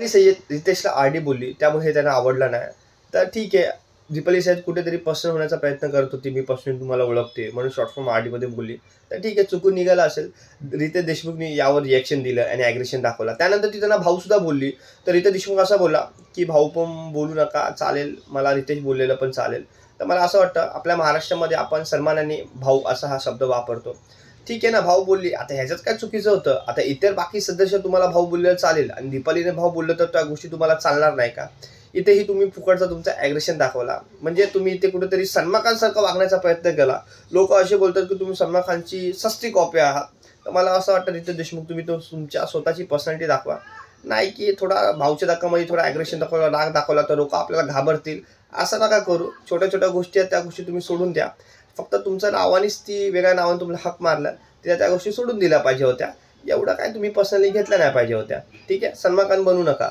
ती सय्यद रितेशला आरडी बोलली, त्यामुळे हे त्यांना आवडलं नाही. तर ठीक आहे, दीपाली सय्यद कुठेतरी पर्सनल होण्याचा प्रयत्न करत होती. मी पर्सनली तुम्हाला ओळखते म्हणून शॉर्ट फॉर्म आरडीमध्ये बोलली. तर ठीक आहे, चुकून निघालं असेल. रितेश देशमुखनी यावर रिएक्शन दिलं आणि ॲग्रेशन दाखवला. त्यानंतर ती त्यांना भाऊसुद्धा बोलली. तर रितेश देशमुख असा बोलला, की भाऊ पण बोलू नका, चालेल. मला रितेश बोललेलं पण चालेल. तर मला असं वाटतं आपल्या महाराष्ट्रामध्ये आपण सन्मानाने भाऊ असा हा शब्द वापरतो. ठीक आहे ना, भाऊ बोलली. आता ह्याच्यात काय चुकीचं होतं? आता इतर बाकी सदस्य तुम्हाला भाऊ बोललेलं चालेल आणि दीपालीने भाऊ बोललं तर त्या गोष्टी तुम्हाला चालणार नाही का? इथेही तुम्ही फुकटचा तुमचा ॲग्रेशन दाखवला. म्हणजे तुम्ही इथे कुठेतरी सलमान खानसारखं वागण्याचा प्रयत्न केला. लोकं असे बोलतात की तुम्ही सलमान खानची सस्ती कॉपी आहात. तर मला असं वाटतं रितेश देशमुख तुम्ही तो तुमच्या स्वतःची पर्सनॅलिटी दाखवा. नाही की थोडा भाऊच्या धक्कामध्ये थोडा ॲग्रेशन दाखवला, राग दाखवला तर लोकं आपल्याला घाबरतील. असं नका करू. छोट्या-छोट्या गोष्टी आहेत त्या गोष्टी तुम्ही सोडून द्या. फक्त तुमच्या नावानेच ती वेगळ्या नावाने तुम्हाला हाक मारला. तिला त्या गोष्टी सोडून दिल्या पाहिजे होत्या. एवढं काय तुम्ही पर्सनली घेतल्या नाही पाहिजे होत्या. ठीक आहे, सलमान खान बनू नका.